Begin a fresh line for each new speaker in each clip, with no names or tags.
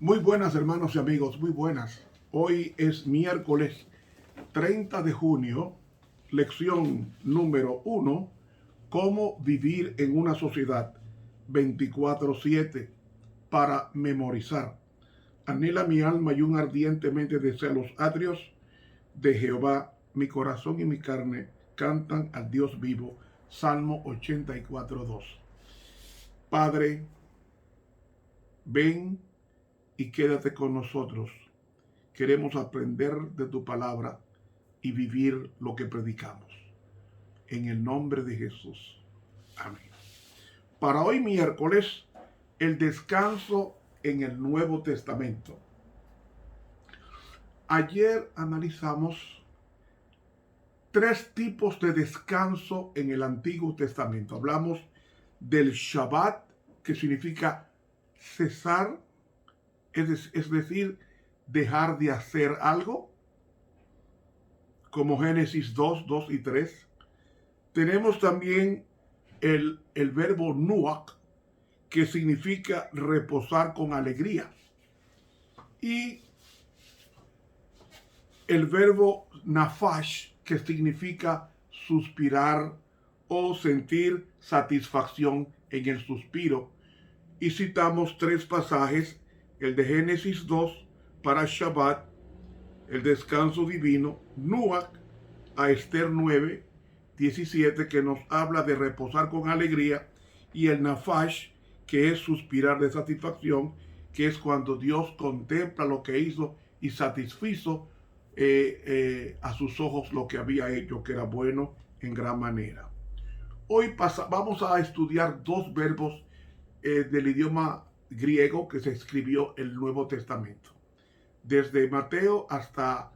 Muy buenas hermanos y amigos, muy buenas. Hoy es miércoles 30 de junio, lección número 1, cómo vivir en una sociedad 24/7 para memorizar. Anhela mi alma y un ardientemente desea los atrios de Jehová. Mi corazón y mi carne cantan al Dios vivo. Salmo 84:2. Padre, ven y quédate con nosotros. Queremos aprender de tu palabra y vivir lo que predicamos. En el nombre de Jesús. Amén. Para hoy miércoles, el descanso en el Nuevo Testamento. Ayer analizamos 3 tipos de descanso en el Antiguo Testamento. Hablamos del Shabbat, que significa cesar, es decir, dejar de hacer algo, como Génesis 2 y 3. Tenemos también el verbo nuach, que significa reposar con alegría. Y el verbo nafash, que significa suspirar o sentir satisfacción en el suspiro. Y citamos 3 pasajes, el de Génesis 2 para Shabbat, el descanso divino, Nuach, a Esther 9:17, que nos habla de reposar con alegría, y el Nafash, que es suspirar de satisfacción, que es cuando Dios contempla lo que hizo y satisfizo a sus ojos lo que había hecho, que era bueno en gran manera. Hoy vamos a estudiar 2 verbos del idioma griego que se escribió el Nuevo Testamento. Desde Mateo hasta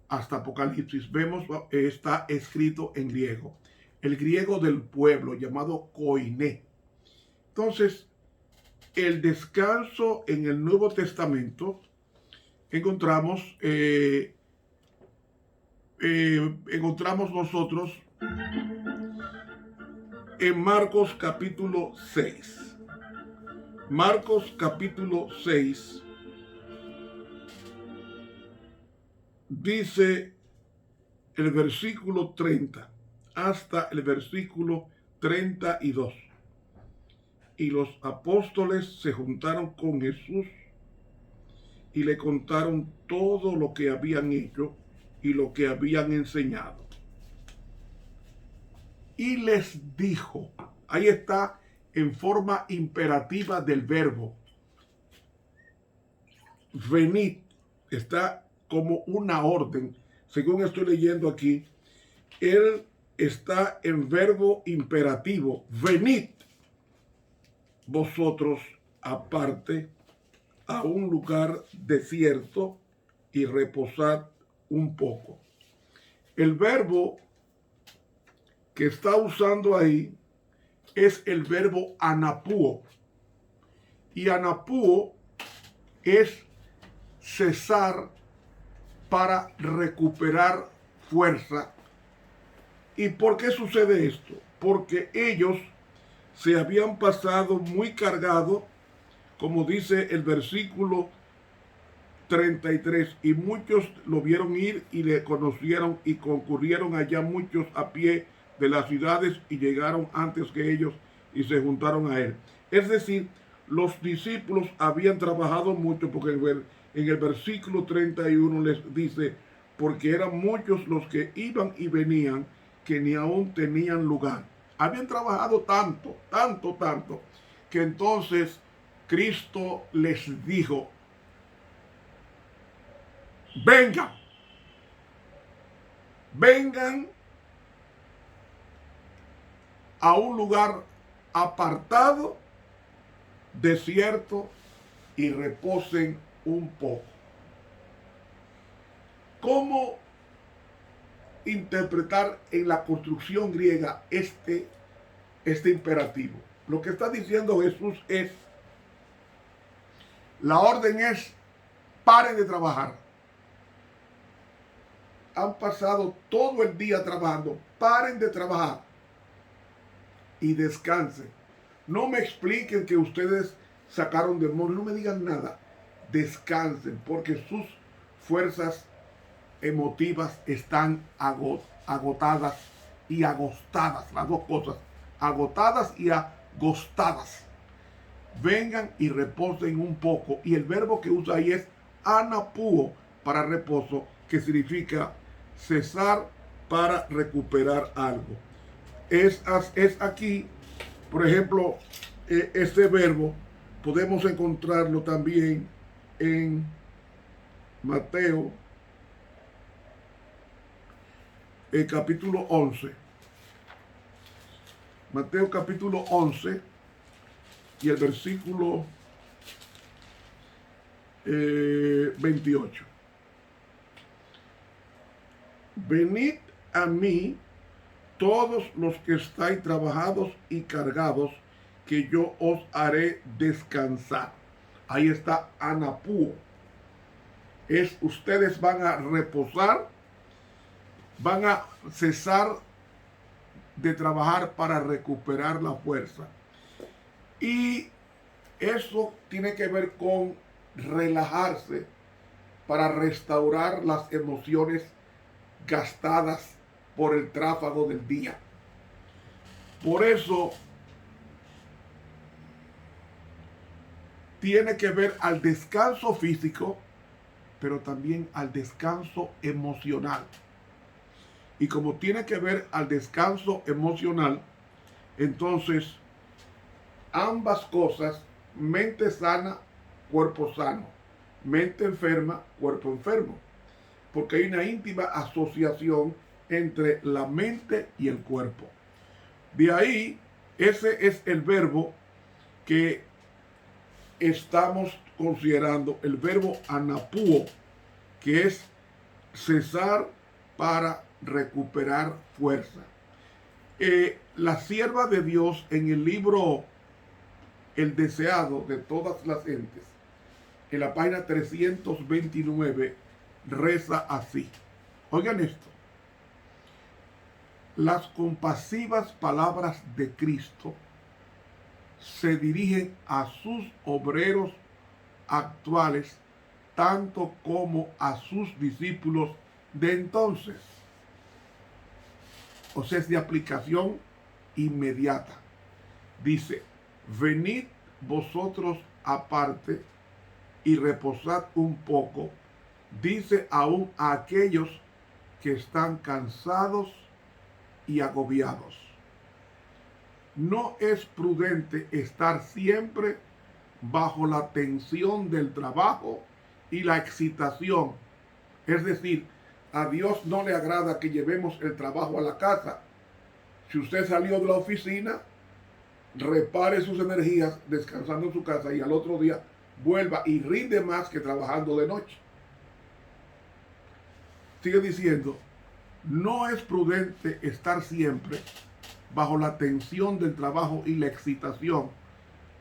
Apocalipsis, vemos, está escrito en griego. El griego del pueblo, llamado koiné. Entonces, el descanso en el Nuevo Testamento, encontramos nosotros en Marcos capítulo 6. Marcos capítulo 6 dice el versículo 30 hasta el versículo 32. Y los apóstoles se juntaron con Jesús y le contaron todo lo que habían hecho y lo que habían enseñado. Y les dijo, ahí está en forma imperativa del verbo, venid, está como una orden. Según estoy leyendo aquí, él está en verbo imperativo, venid vosotros aparte a un lugar desierto y reposad un poco. El verbo que está usando ahí es el verbo anapuo. Y anapuo es cesar para recuperar fuerza. ¿Y por qué sucede esto? Porque ellos se habían pasado muy cargados, como dice el versículo 33, y muchos lo vieron ir y le conocieron, y concurrieron allá muchos a pie de las ciudades y llegaron antes que ellos y se juntaron a él. Es decir, los discípulos habían trabajado mucho, porque en el versículo 31 les dice, porque eran muchos los que iban y venían, que ni aún tenían lugar. Habían trabajado tanto, que entonces Cristo les dijo, vengan a un lugar apartado, desierto, y reposen un poco. ¿Cómo interpretar en la construcción griega este imperativo? Lo que está diciendo Jesús es, la orden es, paren de trabajar. Han pasado todo el día trabajando, paren de trabajar y descansen. No me expliquen que ustedes sacaron demonios, no me digan nada. descansen, porque sus fuerzas emotivas están agotadas y agostadas, las dos cosas, agotadas y agostadas. Vengan y reposen un poco. Y el verbo que usa ahí es anapuo, para reposo, que significa cesar para recuperar algo. Es aquí, por ejemplo, este verbo podemos encontrarlo también en Mateo, el capítulo 11. Mateo capítulo 11 y el versículo 28. Venid a mí todos los que estáis trabajados y cargados, que yo os haré descansar. Ahí está anapuo. Ustedes van a reposar, van a cesar de trabajar para recuperar la fuerza. Y eso tiene que ver con relajarse para restaurar las emociones gastadas por el tráfago del día. Por eso tiene que ver al descanso físico, pero también al descanso emocional. Y como tiene que ver al descanso emocional, entonces ambas cosas, mente sana, cuerpo sano, mente enferma, cuerpo enfermo, porque hay una íntima asociación entre la mente y el cuerpo. De ahí, ese es el verbo que estamos considerando, el verbo anapuo, que es cesar para recuperar fuerza. La sierva de Dios en el libro El deseado de todas las gentes, en la página 329, reza así. Oigan esto. Las compasivas palabras de Cristo se dirigen a sus obreros actuales, tanto como a sus discípulos de entonces. O sea, es de aplicación inmediata. Dice, venid vosotros aparte y reposad un poco, dice aún a aquellos que están cansados y agobiados. No es prudente estar siempre bajo la tensión del trabajo y la excitación. Es decir, a Dios no le agrada que llevemos el trabajo a la casa. Si usted salió de la oficina, repare sus energías descansando en su casa y al otro día vuelva y rinde más que trabajando de noche. Sigue diciendo, no es prudente estar siempre bajo la tensión del trabajo y la excitación,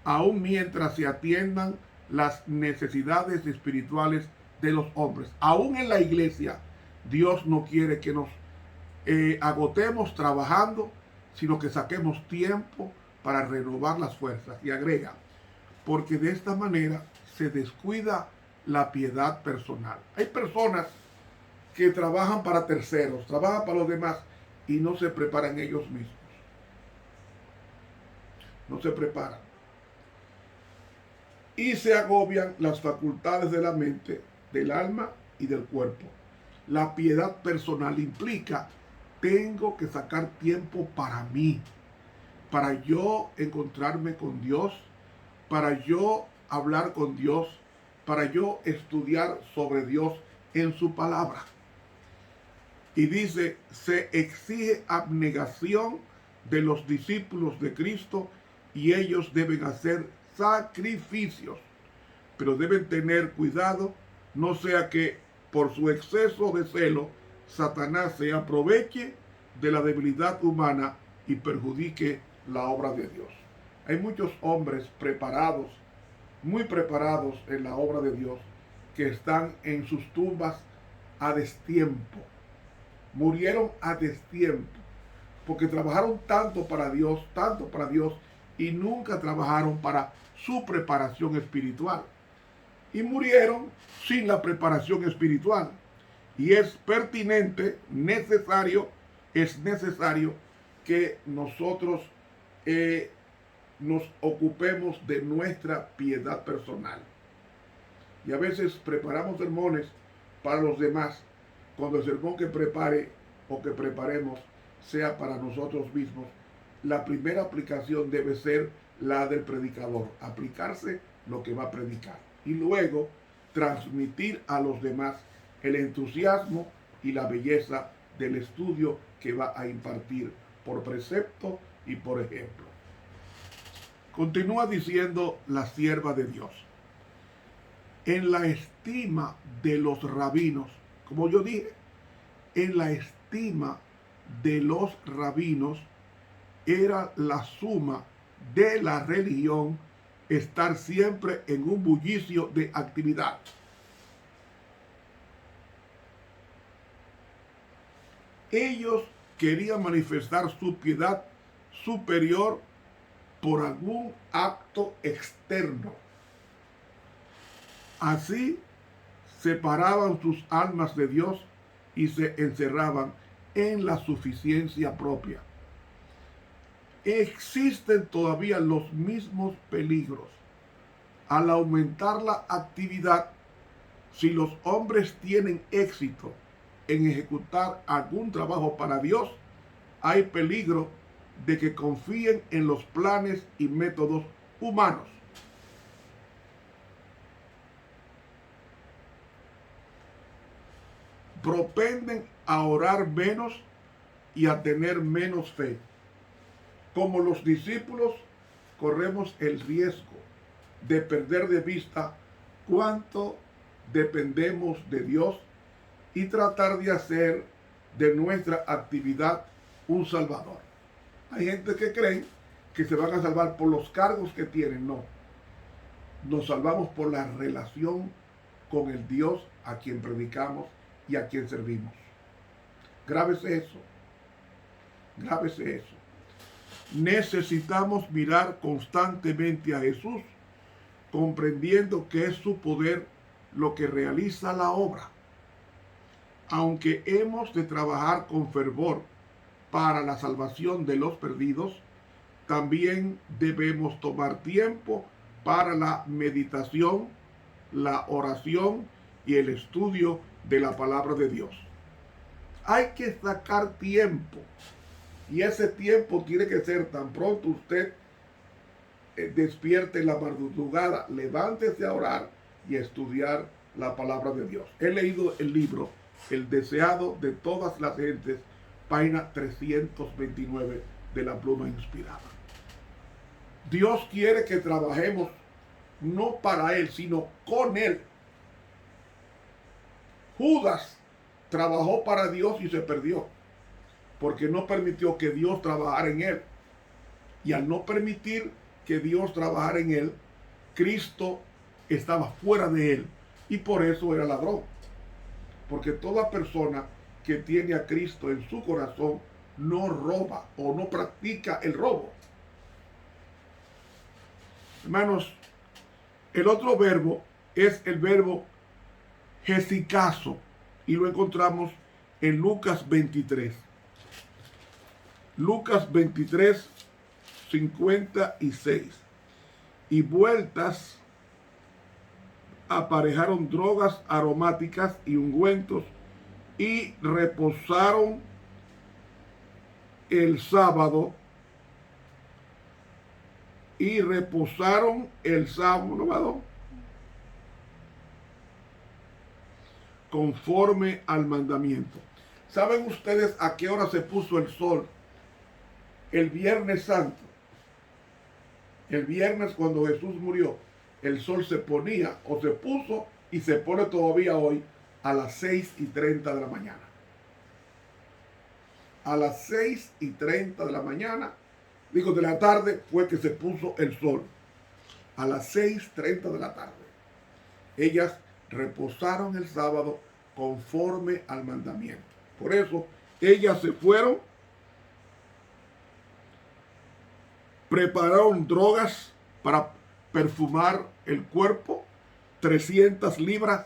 aun mientras se atiendan las necesidades espirituales de los hombres. Aún en la iglesia, Dios no quiere que nos agotemos trabajando, sino que saquemos tiempo para renovar las fuerzas. Y agrega, porque de esta manera se descuida la piedad personal. Hay personas que trabajan para terceros, trabajan para los demás y no se preparan ellos mismos. No se preparan. Y se agobian las facultades de la mente, del alma y del cuerpo. La piedad personal implica, tengo que sacar tiempo para mí, para yo encontrarme con Dios, para yo hablar con Dios, para yo estudiar sobre Dios en su palabra. Y dice, se exige abnegación de los discípulos de Cristo y ellos deben hacer sacrificios, pero deben tener cuidado, no sea que por su exceso de celo, Satanás se aproveche de la debilidad humana y perjudique la obra de Dios. Hay muchos hombres preparados, muy preparados en la obra de Dios, que están en sus tumbas a destiempo. Murieron a destiempo, porque trabajaron tanto para Dios, y nunca trabajaron para su preparación espiritual. y murieron sin la preparación espiritual. Y es pertinente, es necesario que nosotros nos ocupemos de nuestra piedad personal. Y a veces preparamos sermones para los demás, cuando el sermón que prepare o que preparemos sea para nosotros mismos. La primera aplicación debe ser la del predicador, aplicarse lo que va a predicar y luego transmitir a los demás el entusiasmo y la belleza del estudio que va a impartir por precepto y por ejemplo. Continúa diciendo la sierva de Dios: en la estima de los rabinos, como yo dije, en la estima de los rabinos era la suma de la religión estar siempre en un bullicio de actividad. Ellos querían manifestar su piedad superior por algún acto externo. Así separaban sus almas de Dios y se encerraban en la suficiencia propia. Existen todavía los mismos peligros. Al aumentar la actividad, si los hombres tienen éxito en ejecutar algún trabajo para Dios, hay peligro de que confíen en los planes y métodos humanos. Propenden a orar menos y a tener menos fe. Como los discípulos, corremos el riesgo de perder de vista cuánto dependemos de Dios y tratar de hacer de nuestra actividad un salvador. Hay gente que cree que se van a salvar por los cargos que tienen. No. Nos salvamos por la relación con el Dios a quien predicamos y a quien servimos. Grábese eso. Grábese eso. Necesitamos mirar constantemente a Jesús, comprendiendo que es su poder lo que realiza la obra. Aunque hemos de trabajar con fervor para la salvación de los perdidos, también debemos tomar tiempo para la meditación, la oración y el estudio de la palabra de Dios. Hay que sacar tiempo, y ese tiempo tiene que ser tan pronto usted despierte en la madrugada, levántese a orar y a estudiar la palabra de Dios. He leído el libro El deseado de todas las gentes, página 329 de la pluma inspirada. Dios quiere que trabajemos no para Él, sino con Él. Judas trabajó para Dios y se perdió, porque no permitió que Dios trabajara en él. Y al no permitir que Dios trabajara en él, Cristo estaba fuera de él, y por eso era ladrón. Porque toda persona que tiene a Cristo en su corazón no roba o no practica el robo. Hermanos, el otro verbo es el verbo hesicazo, y lo encontramos en Lucas 23. Lucas 23, 56. Y vueltas aparejaron drogas aromáticas y ungüentos y reposaron el sábado. Conforme al mandamiento. ¿Saben ustedes a qué hora se puso el sol el Viernes Santo? El viernes, cuando Jesús murió, el sol se ponía o se puso y se pone todavía hoy a las 6:30 de la mañana. A las 6:30 de la mañana, digo de la tarde, fue que se puso el sol. A las 6:30 de la tarde. Ellas reposaron el sábado conforme al mandamiento. Por eso, ellas se fueron, prepararon drogas para perfumar el cuerpo 300 libras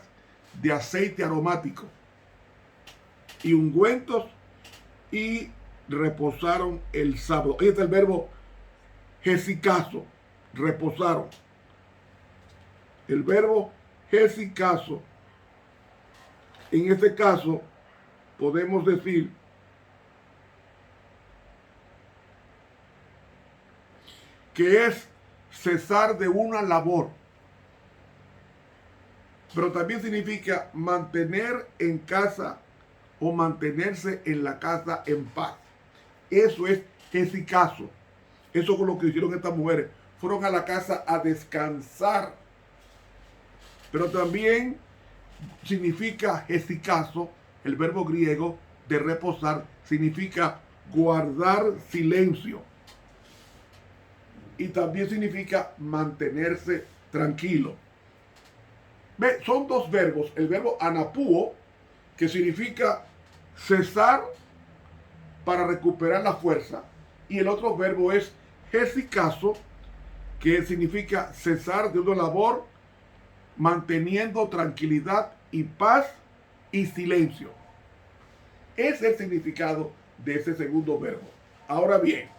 de aceite aromático y ungüentos, y reposaron el sábado. Ahí está el verbo hesicaso, reposaron. El verbo hesicaso. En este caso, podemos decir que es cesar de una labor, pero también significa mantener en casa o mantenerse en la casa en paz. Eso es hesicaso. Eso es lo que hicieron estas mujeres. Fueron a la casa a descansar. Pero también significa hesicaso, el verbo griego de reposar, significa guardar silencio. Y también significa mantenerse tranquilo. ¿Ve? Son dos verbos. El verbo anapuo, que significa cesar para recuperar la fuerza, y el otro verbo es hesicaso, que significa cesar de una labor manteniendo tranquilidad y paz y silencio. Ese es el significado de ese segundo verbo. Ahora bien,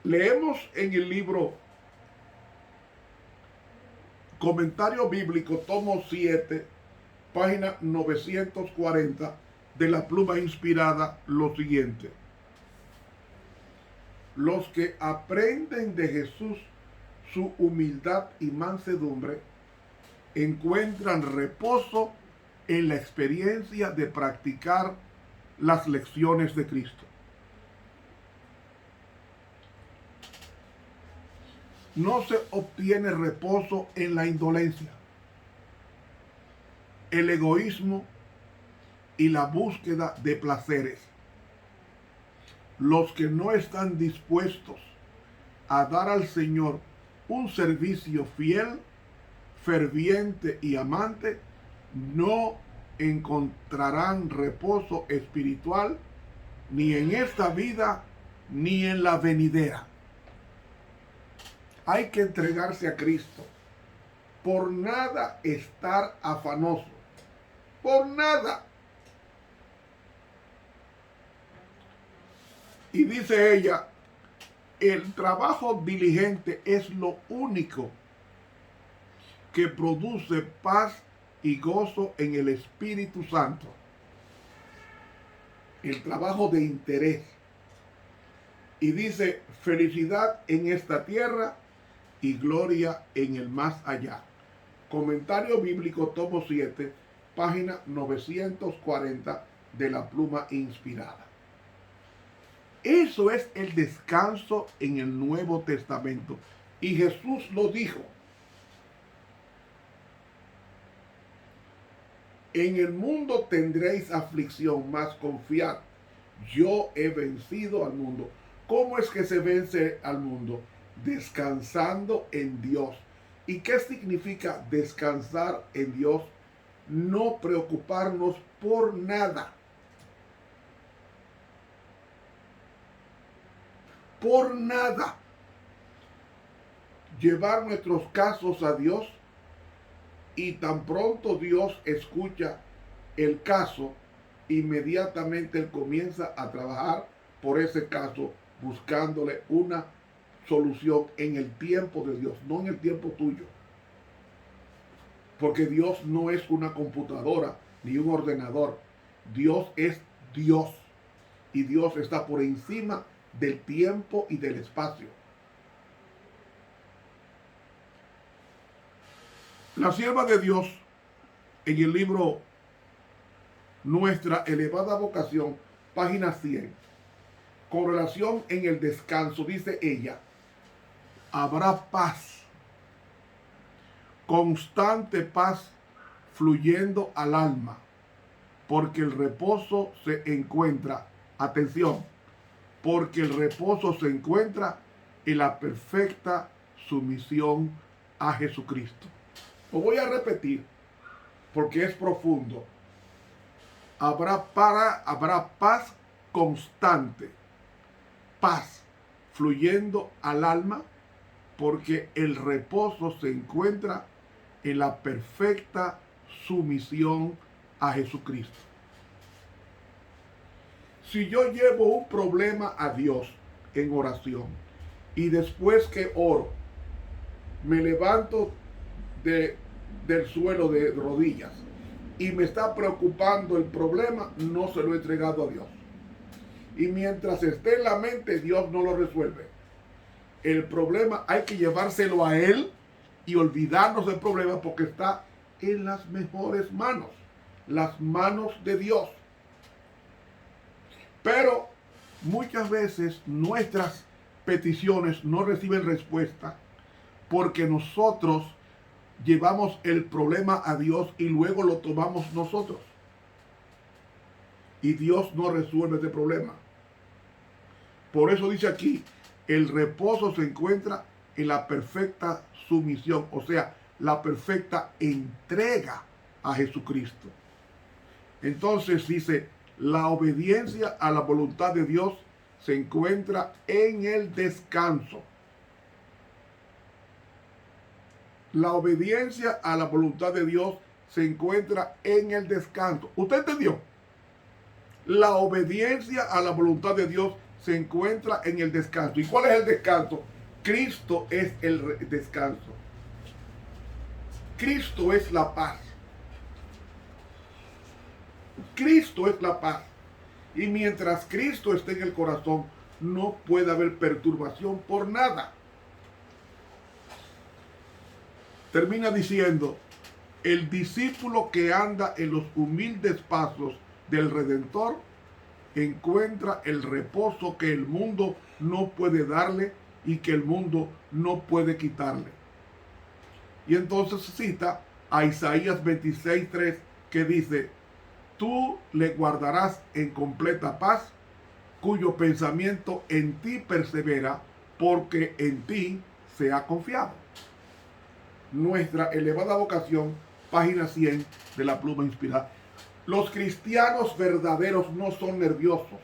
leemos en el libro Comentario Bíblico, tomo 7, página 940, de la Pluma Inspirada, lo siguiente: los que aprenden de Jesús su humildad y mansedumbre encuentran reposo en la experiencia de practicar las lecciones de Cristo. No se obtiene reposo en la indolencia, el egoísmo y la búsqueda de placeres. Los que no están dispuestos a dar al Señor un servicio fiel, ferviente y amante, no encontrarán reposo espiritual ni en esta vida ni en la venidera. Hay que entregarse a Cristo. Por nada estar afanoso. Por nada. Y dice ella, el trabajo diligente es lo único que produce paz y gozo en el Espíritu Santo. El trabajo de interés. Y dice, felicidad en esta tierra y gloria en el más allá. Comentario Bíblico, tomo 7, página 940 de la Pluma Inspirada. Eso es el descanso en el Nuevo Testamento. Y Jesús lo dijo. En el mundo tendréis aflicción, mas confiad, yo he vencido al mundo. ¿Cómo es que se vence al mundo? Descansando en Dios. ¿Y qué significa descansar en Dios? No preocuparnos por nada. Por nada. Llevar nuestros casos a Dios, y tan pronto Dios escucha el caso, inmediatamente Él comienza a trabajar por ese caso, buscándole una solución en el tiempo de Dios, no en el tiempo tuyo. Porque Dios no es una computadora ni un ordenador. Dios es Dios. Y Dios está por encima del tiempo y del espacio. La sierva de Dios, en el libro Nuestra Elevada Vocación, página 100, con relación en el descanso, dice ella, habrá paz, constante paz fluyendo al alma, porque el reposo se encuentra, atención, porque el reposo se encuentra en la perfecta sumisión a Jesucristo. Lo voy a repetir porque es profundo. Habrá paz constante, paz fluyendo al alma, porque el reposo se encuentra en la perfecta sumisión a Jesucristo. Si yo llevo un problema a Dios en oración y después que oro, me levanto del suelo de rodillas y me está preocupando el problema, no se lo he entregado a Dios. Y mientras esté en la mente, Dios no lo resuelve. El problema hay que llevárselo a Él y olvidarnos del problema porque está en las mejores manos, las manos de Dios. Pero muchas veces nuestras peticiones no reciben respuesta porque nosotros llevamos el problema a Dios y luego lo tomamos nosotros. Y Dios no resuelve ese problema. Por eso dice aquí, el reposo se encuentra en la perfecta sumisión, o sea, la perfecta entrega a Jesucristo. Entonces dice, la obediencia a la voluntad de Dios se encuentra en el descanso. La obediencia a la voluntad de Dios se encuentra en el descanso. ¿Usted entendió? La obediencia a la voluntad de Dios se encuentra en el descanso. ¿Y cuál es el descanso? Cristo es el descanso. Cristo es la paz. Cristo es la paz. Y mientras Cristo esté en el corazón, no puede haber perturbación por nada. Termina diciendo, el discípulo que anda en los humildes pasos del Redentor encuentra el reposo que el mundo no puede darle y que el mundo no puede quitarle. Y entonces cita a Isaías 26:3 que dice, tú le guardarás en completa paz, cuyo pensamiento en ti persevera, porque en ti se ha confiado. Nuestra elevada vocación, página 100 de la pluma inspirada. Los cristianos verdaderos no son nerviosos.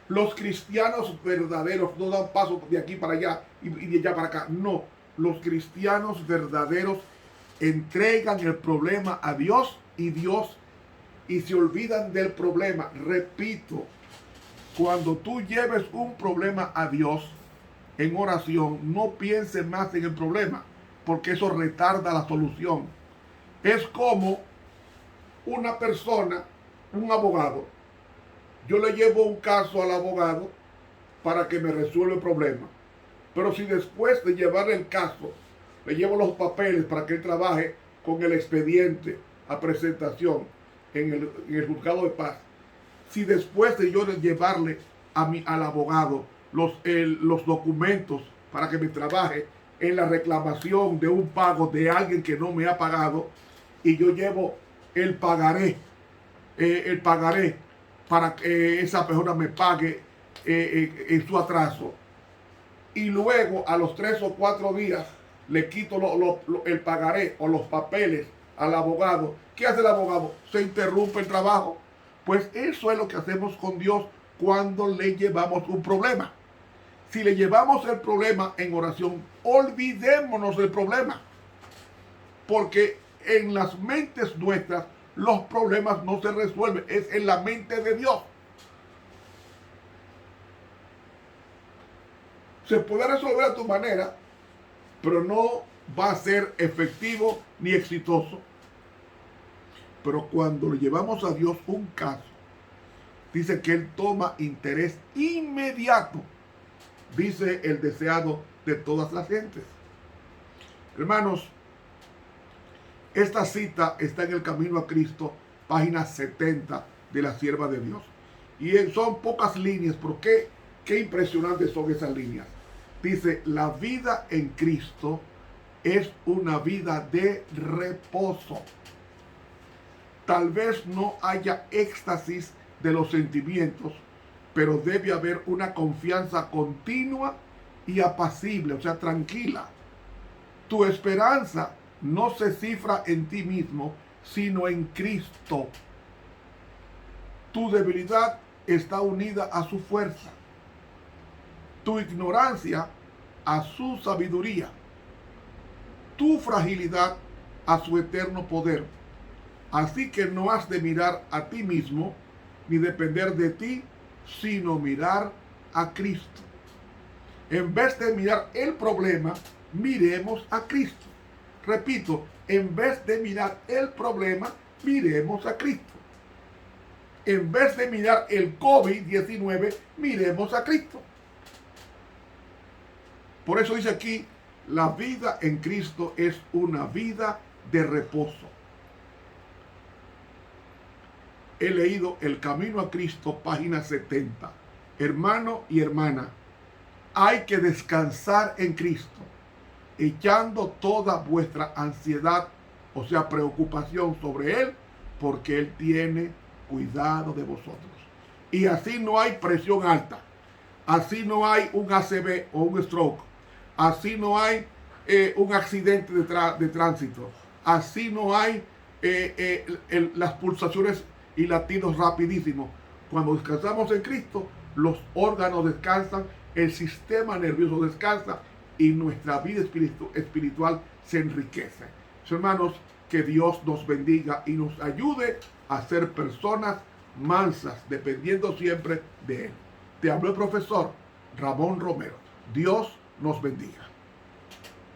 Los cristianos verdaderos no dan paso de aquí para allá y de allá para acá. No, los cristianos verdaderos entregan el problema a Dios y se olvidan del problema. Repito, cuando tú lleves un problema a Dios en oración, no pienses más en el problema, porque eso retarda la solución. Es como una persona, un abogado. Yo le llevo un caso al abogado para que me resuelva el problema. Pero si después de llevarle el caso, le llevo los papeles para que él trabaje con el expediente a presentación en el juzgado de paz, si después de yo llevarle al abogado los documentos para que me trabaje en la reclamación de un pago de alguien que no me ha pagado, y yo llevo el pagaré para que esa persona me pague en su atraso, y luego a los 3 o 4 días le quito el pagaré o los papeles al abogado, ¿qué hace el abogado? Se interrumpe el trabajo. Pues eso es lo que hacemos con Dios cuando le llevamos un problema. Si le llevamos el problema en oración, olvidémonos del problema, porque en las mentes nuestras los problemas no se resuelven, es en la mente de Dios. Se puede resolver a tu manera, pero no va a ser efectivo ni exitoso. Pero cuando le llevamos a Dios un caso, dice que Él toma interés inmediato, dice el deseado de todas las gentes. Hermanos, esta cita está en el Camino a Cristo, página 70 de la Sierva de Dios. Y son pocas líneas, pero qué impresionantes son esas líneas. Dice, la vida en Cristo es una vida de reposo. Tal vez no haya éxtasis de los sentimientos, pero debe haber una confianza continua y apacible, o sea, tranquila. Tu esperanza no se cifra en ti mismo, sino en Cristo. Tu debilidad está unida a su fuerza. Tu ignorancia a su sabiduría, tu fragilidad a su eterno poder. Así que no has de mirar a ti mismo, ni depender de ti, sino mirar a Cristo. En vez de mirar el problema, miremos a Cristo. Repito, en vez de mirar el problema, miremos a Cristo. En vez de mirar el COVID-19, miremos a Cristo. Por eso dice aquí, la vida en Cristo es una vida de reposo. He leído El Camino a Cristo, página 70. Hermano y hermana, hay que descansar en Cristo, echando toda vuestra ansiedad, o sea, preocupación sobre Él, porque Él tiene cuidado de vosotros. Y así no hay presión alta, así no hay un ACV o un stroke, así no hay un accidente de tránsito, así no hay las pulsaciones y latidos rapidísimos. Cuando descansamos en Cristo, los órganos descansan, el sistema nervioso descansa y nuestra vida espiritual se enriquece. Hermanos, que Dios nos bendiga y nos ayude a ser personas mansas, dependiendo siempre de Él. Te habló el profesor Ramón Romero. Dios nos bendiga.